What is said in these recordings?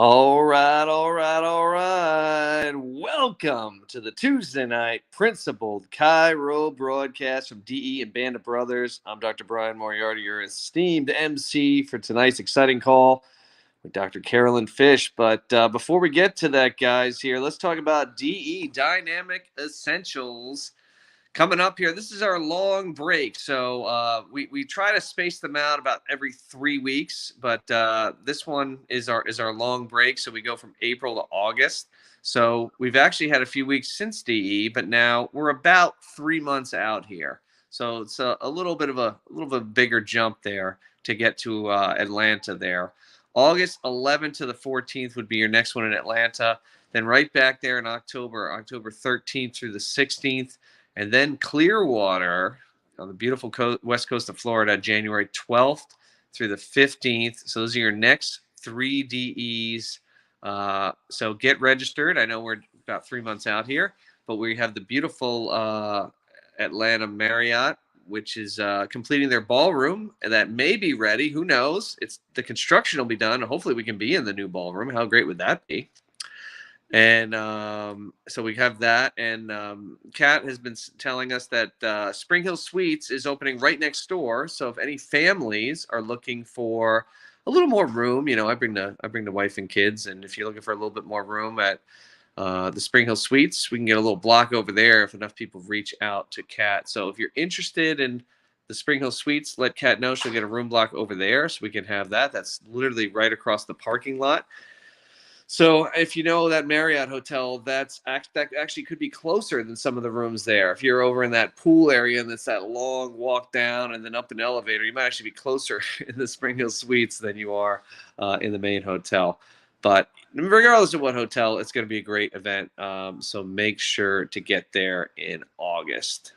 All right, all right, all right. Welcome to the Tuesday night principled Chiro broadcast from DE and Band of Brothers. I'm Dr. Brian Moriarty, your esteemed MC for tonight's exciting call with Dr. Carolyn Fish. But before we get to that, guys, here, let's talk about DE, Dynamic Essentials. Coming up here, this is our long break, so we try to space them out about every 3 weeks, but this one is our long break, so we go from April to August. So we've actually had a few weeks since DE, but now we're about 3 months out here. So it's a little bit of a bigger jump there to get to Atlanta there. August 11th to the 14th would be your next one in Atlanta. Then right back there in October 13th through the 16th. And then Clearwater on the beautiful west coast of Florida, January 12th through the 15th. So those are your next 3 DEs. So get registered. I know we're about 3 months out here, but we have the beautiful Atlanta Marriott, which is completing their ballroom, and that may be ready. Who knows? The construction will be done. Hopefully we can be in the new ballroom. How great would that be? And so we have that, and Kat has been telling us that Spring Hill Suites is opening right next door. So if any families are looking for a little more room, I bring the wife and kids, and if you're looking for a little bit more room at the Spring Hill Suites, we can get a little block over there if enough people reach out to Kat. So if you're interested in the Spring Hill Suites, let Kat know. She'll get a room block over there, so we can have that. That's literally right across the parking lot. So if you know that Marriott hotel, that actually could be closer than some of the rooms there. If you're over in that pool area and it's that long walk down and then up an elevator, you might actually be closer in the Spring Hill Suites than you are in the main hotel. But regardless of what hotel, it's going to be a great event. So make sure to get there in August.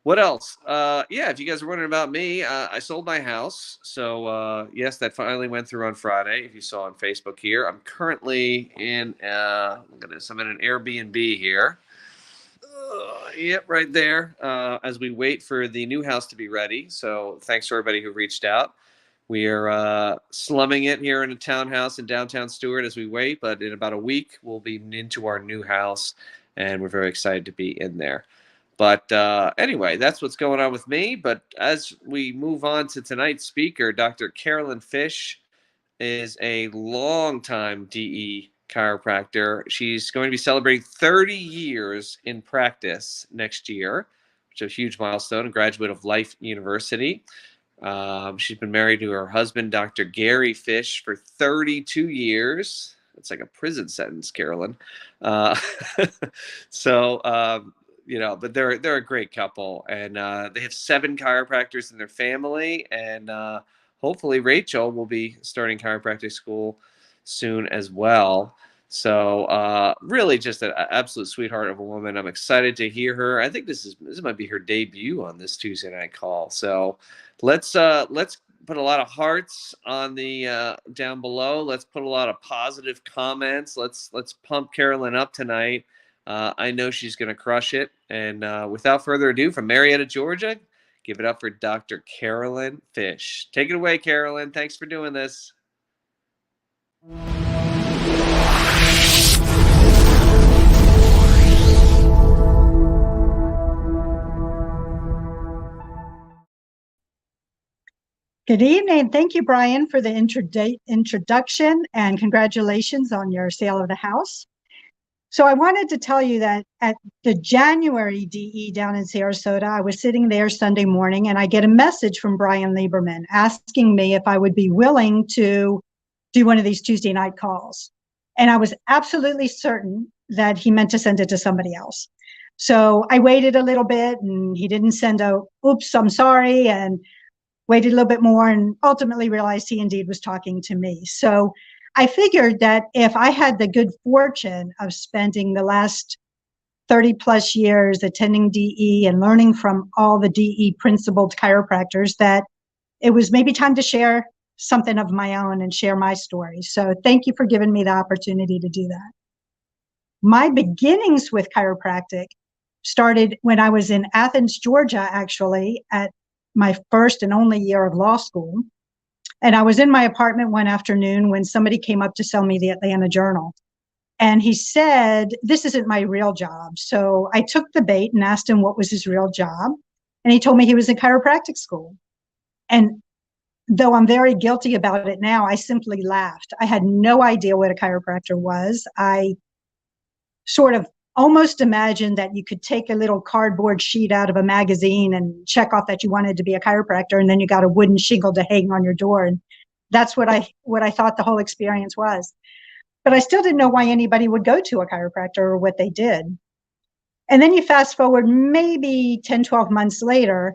What else? If you guys are wondering about me, I sold my house. So, yes, that finally went through on Friday. If you saw on Facebook here, I'm currently in, I'm in an Airbnb here. Yep, right there, as we wait for the new house to be ready. So thanks to everybody who reached out. We are slumming it here in a townhouse in downtown Stewart as we wait. But in about a week, we'll be into our new house, and we're very excited to be in there. But anyway, that's what's going on with me. But as we move on to tonight's speaker, Dr. Carolyn Fish is a longtime DE chiropractor. She's going to be celebrating 30 years in practice next year, which is a huge milestone, a graduate of Life University. She's been married to her husband, Dr. Gary Fish, for 32 years. That's like a prison sentence, Carolyn. But they're a great couple, and they have 7 chiropractors in their family, and hopefully Rachel will be starting chiropractic school soon as well. So really just an absolute sweetheart of a woman. I'm excited to hear her. I think this might be her debut on this Tuesday night call. So let's put a lot of hearts on the down below. Let's put a lot of positive comments. Let's pump Carolyn up tonight. I know she's going to crush it. And without further ado, from Marietta, Georgia, give it up for Dr. Carolyn Fish. Take it away, Carolyn. Thanks for doing this. Good evening. Thank you, Brian, for the introduction, and congratulations on your sale of the house. So I wanted to tell you that at the January DE down in Sarasota, I was sitting there Sunday morning, and I get a message from Brian Lieberman asking me if I would be willing to do one of these Tuesday night calls. And I was absolutely certain that he meant to send it to somebody else. So I waited a little bit, and he didn't send a, oops, I'm sorry, and waited a little bit more, and ultimately realized he indeed was talking to me. So I figured that if I had the good fortune of spending the last 30 plus years attending DE and learning from all the DE principled chiropractors, that it was maybe time to share something of my own and share my story. So thank you for giving me the opportunity to do that. My beginnings with chiropractic started when I was in Athens, Georgia, actually, at my first and only year of law school. And I was in my apartment one afternoon when somebody came up to sell me the Atlanta Journal. And he said, this isn't my real job. So I took the bait and asked him what was his real job. And he told me he was in chiropractic school. And though I'm very guilty about it now, I simply laughed. I had no idea what a chiropractor was. I sort of almost imagined that you could take a little cardboard sheet out of a magazine and check off that you wanted to be a chiropractor, and then you got a wooden shingle to hang on your door. And that's what I thought the whole experience was. But I still didn't know why anybody would go to a chiropractor or what they did. And then you fast forward maybe 10, 12 months later,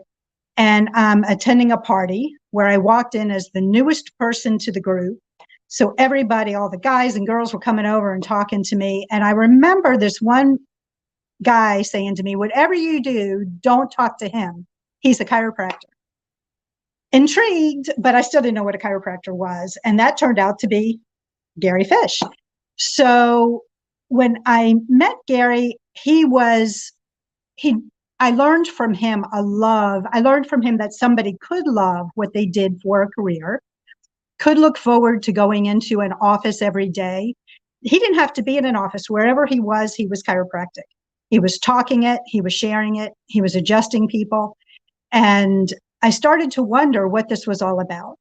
and I'm attending a party where I walked in as the newest person to the group. So everybody, all the guys and girls were coming over and talking to me. And I remember this one guy saying to me, whatever you do, don't talk to him. He's a chiropractor. Intrigued, but I still didn't know what a chiropractor was. And that turned out to be Gary Fish. So when I met Gary, I learned from him a love. I learned from him that somebody could love what they did for a career, could look forward to going into an office every day. He didn't have to be in an office. Wherever he was chiropractic. He was talking it, he was sharing it, he was adjusting people. And I started to wonder what this was all about.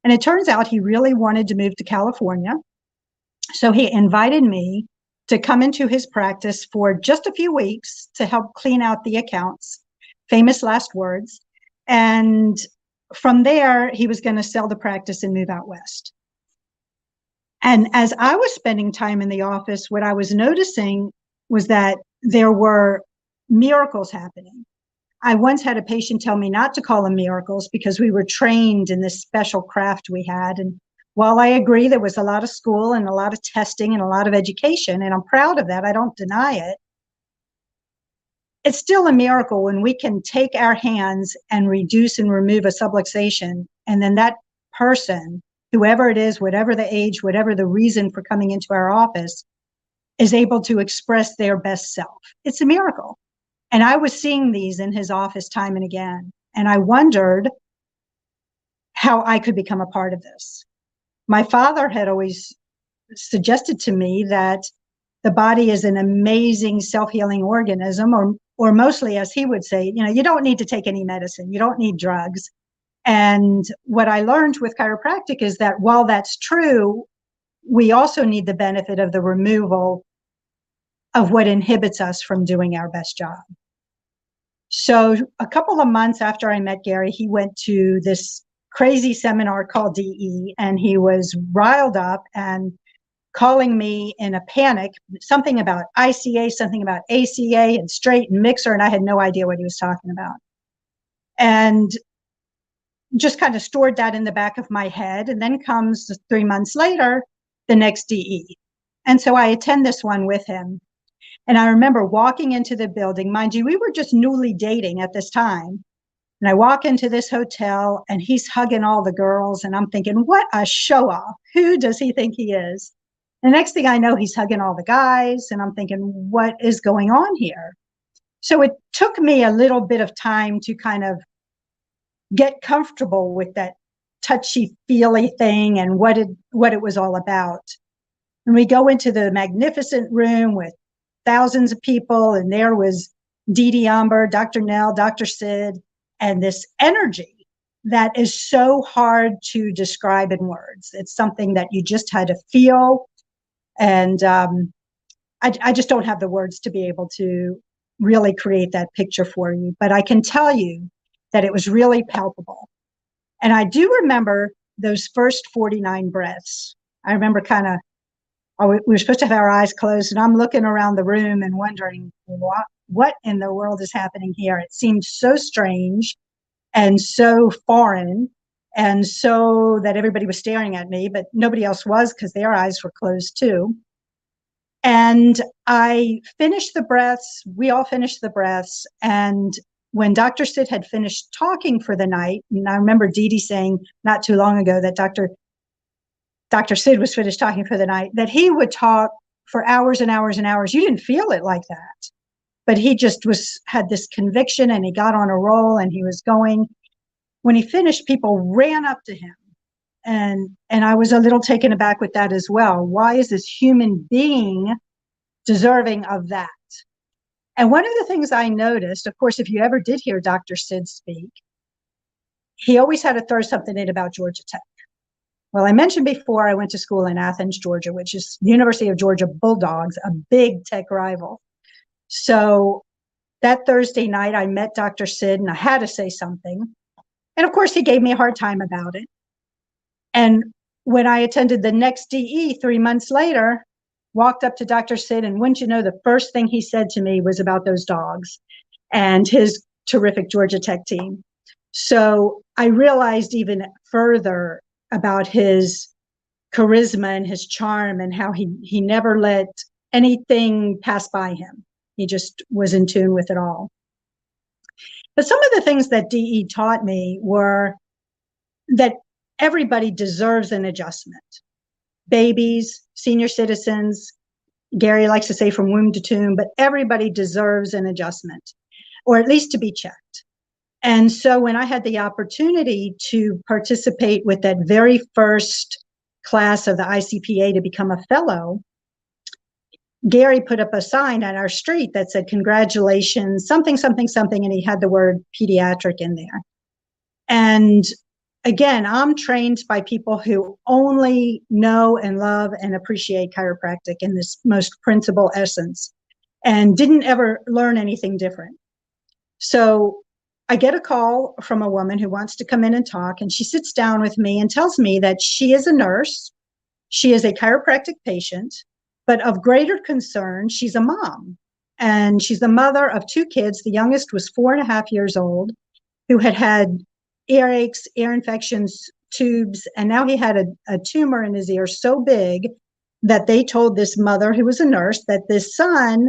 And it turns out he really wanted to move to California. So he invited me to come into his practice for just a few weeks to help clean out the accounts, famous last words. And from there, he was going to sell the practice and move out west. And as I was spending time in the office, what I was noticing was that there were miracles happening. I once had a patient tell me not to call them miracles because we were trained in this special craft we had. And while I agree there was a lot of school and a lot of testing and a lot of education, and I'm proud of that, I don't deny it, it's still a miracle when we can take our hands and reduce and remove a subluxation, and then that person, whoever it is, whatever the age, whatever the reason for coming into our office, is able to express their best self. It's a miracle. And I was seeing these in his office time and again. And I wondered how I could become a part of this. My father had always suggested to me that the body is an amazing self-healing organism, or mostly, as he would say, you don't need to take any medicine. You don't need drugs. And what I learned with chiropractic is that while that's true, we also need the benefit of the removal of what inhibits us from doing our best job. So a couple of months after I met Gary, he went to this crazy seminar called DE, and he was riled up and calling me in a panic, something about ICA, something about ACA and straight and mixer, and I had no idea what he was talking about. And just kind of stored that in the back of my head. And then comes 3 months later, the next DE. And so I attend this one with him. And I remember walking into the building. Mind you, we were just newly dating at this time. And I walk into this hotel and he's hugging all the girls. And I'm thinking, what a show off. Who does he think he is? The next thing I know, he's hugging all the guys. And I'm thinking, what is going on here? So it took me a little bit of time to kind of get comfortable with that touchy-feely thing and what it was all about. And we go into the magnificent room with thousands of people, and there was Dee Dee Amber, Dr. Nell, Dr. Sid, and this energy that is so hard to describe in words. It's something that you just had to feel. And I just don't have the words to be able to really create that picture for you. But I can tell you that it was really palpable. And I do remember those first 49 breaths. I remember we were supposed to have our eyes closed, and I'm looking around the room and wondering, what in the world is happening here? It seemed so strange and so foreign, and so that everybody was staring at me, but nobody else was because their eyes were closed too. And I finished the breaths. We all finished the breaths. And when Dr. Sid had finished talking for the night, and I remember Dee Dee saying not too long ago that Dr. Sid was finished talking for the night, that he would talk for hours and hours and hours. You didn't feel it like that, but he just had this conviction, and he got on a roll, and he was going. When he finished, people ran up to him And I was a little taken aback with that as well. Why is this human being deserving of that? And one of the things I noticed, of course, if you ever did hear Dr. Sid speak, he always had to throw something in about Georgia Tech. Well, I mentioned before I went to school in Athens, Georgia, which is University of Georgia Bulldogs, a big tech rival. So that Thursday night, I met Dr. Sid and I had to say something. And of course, he gave me a hard time about it. And when I attended the next DE 3 months later, walked up to Dr. Sid, and wouldn't you know, the first thing he said to me was about those dogs and his terrific Georgia Tech team. So I realized even further about his charisma and his charm and how he never let anything pass by him. He just was in tune with it all. But some of the things that DE taught me were that everybody deserves an adjustment. Babies, senior citizens, Gary likes to say from womb to tomb, but everybody deserves an adjustment, or at least to be checked. And so when I had the opportunity to participate with that very first class of the ICPA to become a fellow, Gary put up a sign on our street that said, congratulations, something, something, something, and he had the word pediatric in there. And again, I'm trained by people who only know and love and appreciate chiropractic in this most principal essence and didn't ever learn anything different. So I get a call from a woman who wants to come in and talk, and she sits down with me and tells me that she is a nurse. She is a chiropractic patient, but of greater concern, she's a mom. And she's the mother of 2 kids. The youngest was 4.5 years old, who had earaches, ear infections, tubes, and now he had a tumor in his ear so big that they told this mother, who was a nurse, that this son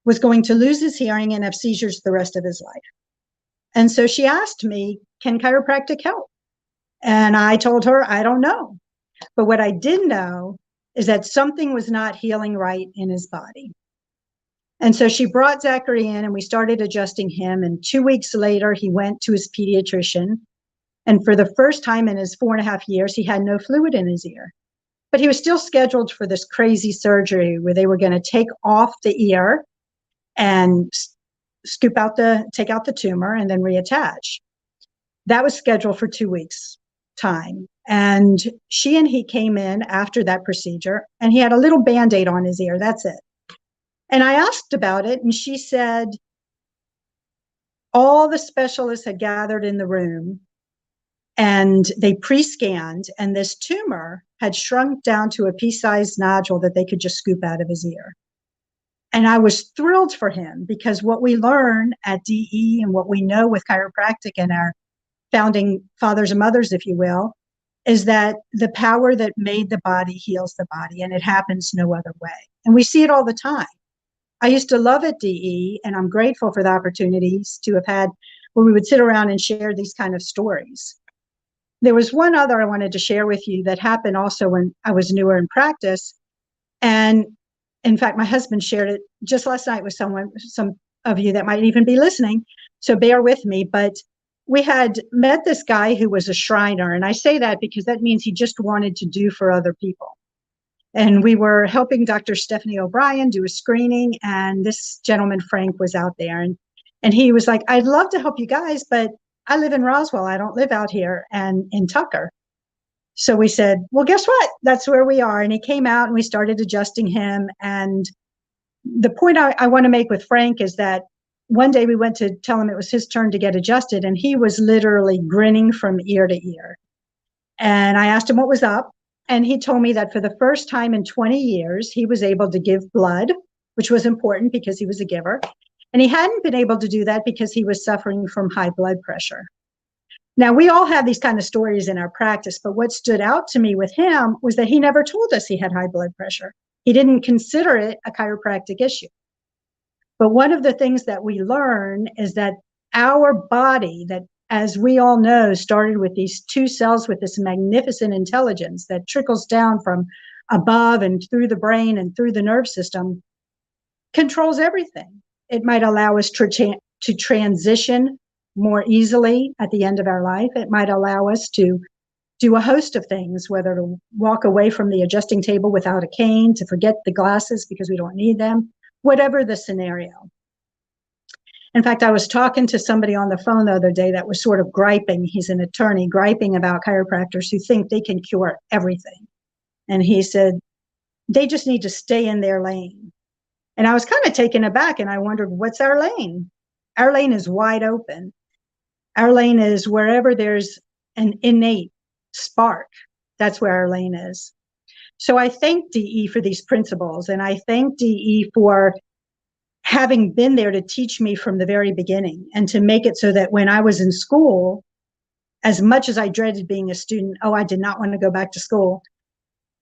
was going to lose his hearing and have seizures the rest of his life. And so she asked me, can chiropractic help? And I told her, I don't know. But what I did know is that something was not healing right in his body. And so she brought Zachary in and we started adjusting him. And 2 weeks later, he went to his pediatrician. And for the first time in his 4.5 years, he had no fluid in his ear. But he was still scheduled for this crazy surgery where they were going to take off the ear and take out the tumor and then reattach. That was scheduled for 2 weeks time. And she and he came in after that procedure and he had a little Band-Aid on his ear. That's it. And I asked about it, and she said all the specialists had gathered in the room and they pre-scanned, and this tumor had shrunk down to a pea-sized nodule that they could just scoop out of his ear. And I was thrilled for him because what we learn at DE and what we know with chiropractic and our founding fathers and mothers, if you will, is that the power that made the body heals the body, and it happens no other way. And we see it all the time. I used to love at DE, and I'm grateful for the opportunities to have had where we would sit around and share these kind of stories. There was one other I wanted to share with you that happened also when I was newer in practice. And in fact, my husband shared it just last night with some of you that might even be listening. So bear with me. But we had met this guy who was a Shriner. And I say that because that means he just wanted to do for other people. And we were helping Dr. Stephanie O'Brien do a screening, and this gentleman, Frank, was out there. And he was like, I'd love to help you guys, but I live in Roswell. I don't live out here and in Tucker. So we said, well, guess what? That's where we are. And he came out and we started adjusting him. And the point I want to make with Frank is that one day we went to tell him it was his turn to get adjusted, and he was literally grinning from ear to ear. And I asked him what was up. And he told me that for the first time in 20 years, he was able to give blood, which was important because he was a giver. And he hadn't been able to do that because he was suffering from high blood pressure. Now, we all have these kind of stories in our practice, but what stood out to me with him was that he never told us he had high blood pressure. He didn't consider it a chiropractic issue. But one of the things that we learn is that our body, that as we all know, started with these 2 cells with this magnificent intelligence that trickles down from above and through the brain and through the nerve system, controls everything. It might allow us to transition more easily at the end of our life. It might allow us to do a host of things, whether to walk away from the adjusting table without a cane, to forget the glasses because we don't need them, whatever the scenario. In fact, I was talking to somebody on the phone the other day that was sort of griping. He's an attorney, griping about chiropractors who think they can cure everything. And he said, they just need to stay in their lane. And I was kind of taken aback, and I wondered, what's our lane? Our lane is wide open. Our lane is wherever there's an innate spark. That's where our lane is. So I thank DE for these principles, and I thank DE for having been there to teach me from the very beginning and to make it so that when I was in school, as much as I dreaded being a student, I did not want to go back to school,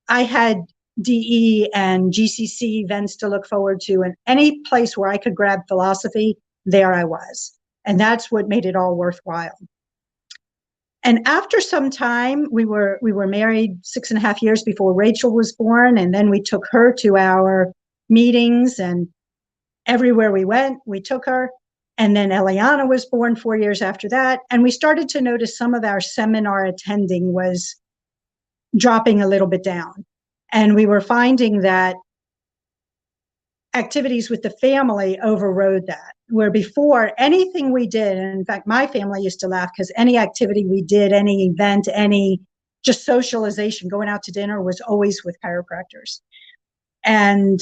I had DE and GCC events to look forward to, and any place where I could grab philosophy, there I was. And that's what made it all worthwhile. And after some time, we were married 6.5 years before Rachel was born, and then we took her to our meetings, and everywhere we went, we took her. And then Eliana was born 4 years after that, and we started to notice some of our seminar attending was dropping a little bit down. And we were finding that activities with the family overrode that, where before anything we did, and in fact, my family used to laugh because any activity we did, any event, any just socialization, going out to dinner was always with chiropractors. And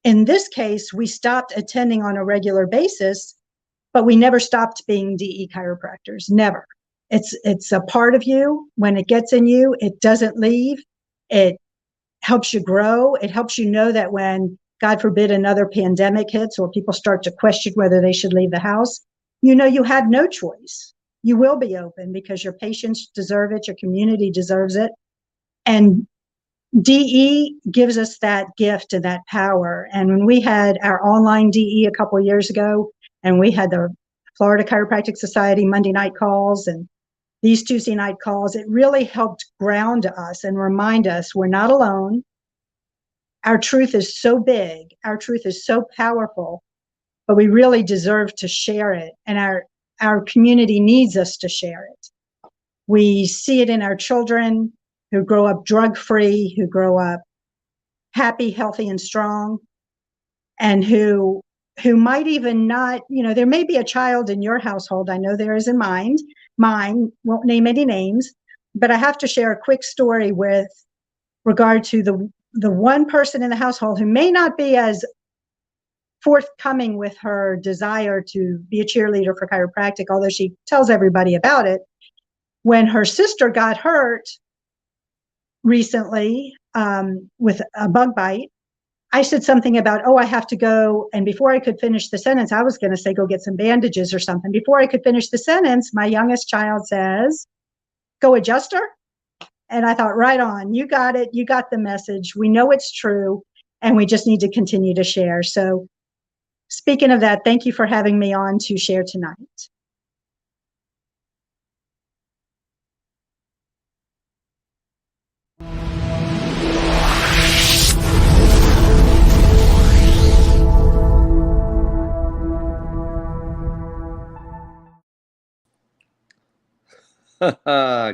in this case, we stopped attending on a regular basis, but we never stopped being DE chiropractors, never. It's a part of you. When it gets in you, it doesn't leave. It helps you grow. It helps you know that when, God forbid, another pandemic hits or people start to question whether they should leave the house, you know you had no choice. You will be open because your patients deserve it, your community deserves it. And DE gives us that gift and that power. And when we had our online DE a couple of years ago, and we had the Florida Chiropractic Society Monday night calls and these Tuesday night calls, it really helped ground us and remind us we're not alone. Our truth is so big, our truth is so powerful, but we really deserve to share it. And our community needs us to share it. We see it in our children who grow up drug-free, who grow up happy, healthy, and strong, and who might even not, there may be a child in your household. I know there is in mine, won't name any names, but I have to share a quick story with regard to the one person in the household who may not be as forthcoming with her desire to be a cheerleader for chiropractic, although she tells everybody about it. When her sister got hurt recently with a bug bite, I said something about, I have to go. And before I could finish the sentence, I was going to say, go get some bandages or something. Before I could finish the sentence, my youngest child says, go adjust her. And I thought, right on, you got it. You got the message. We know it's true. And we just need to continue to share. So speaking of that, thank you for having me on to share tonight.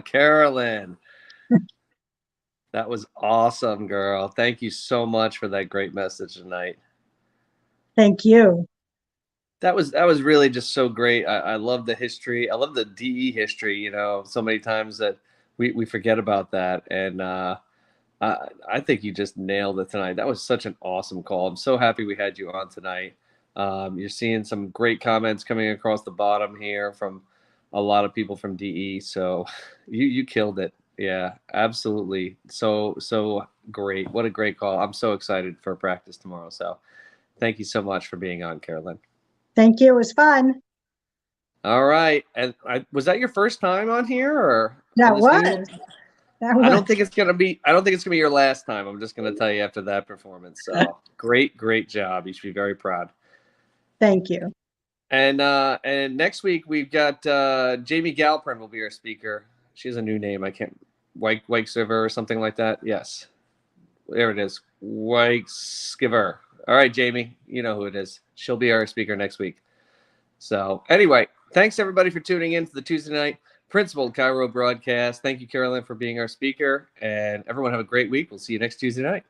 Carolyn, that was awesome, girl. Thank you so much for that great message tonight. Thank you. That was really just so great. I love the history. I love the DE history. So many times that we forget about that, and I think you just nailed it tonight. That was such an awesome call. I'm so happy we had you on tonight. You're seeing some great comments coming across the bottom here from a lot of people from DE. So you killed it. Yeah, absolutely. So great. What a great call. I'm so excited for practice tomorrow. So thank you so much for being on, Carolyn. Thank you. It was fun. All right. And was that your first time on here, or that was? I don't think it's gonna be your last time. I'm just gonna tell you after that performance. So great job. You should be very proud. Thank you. And next week we've got Jamie Galprin will be our speaker. She has a new name. I can't Weichsiver or something like that. Yes, there it is. Weichsiver. All right, Jamie, you know who it is. She'll be our speaker next week. So anyway, thanks everybody for tuning in to the Tuesday night Principal Chiro broadcast. Thank you, Carolyn, for being our speaker. And everyone have a great week. We'll see you next Tuesday night.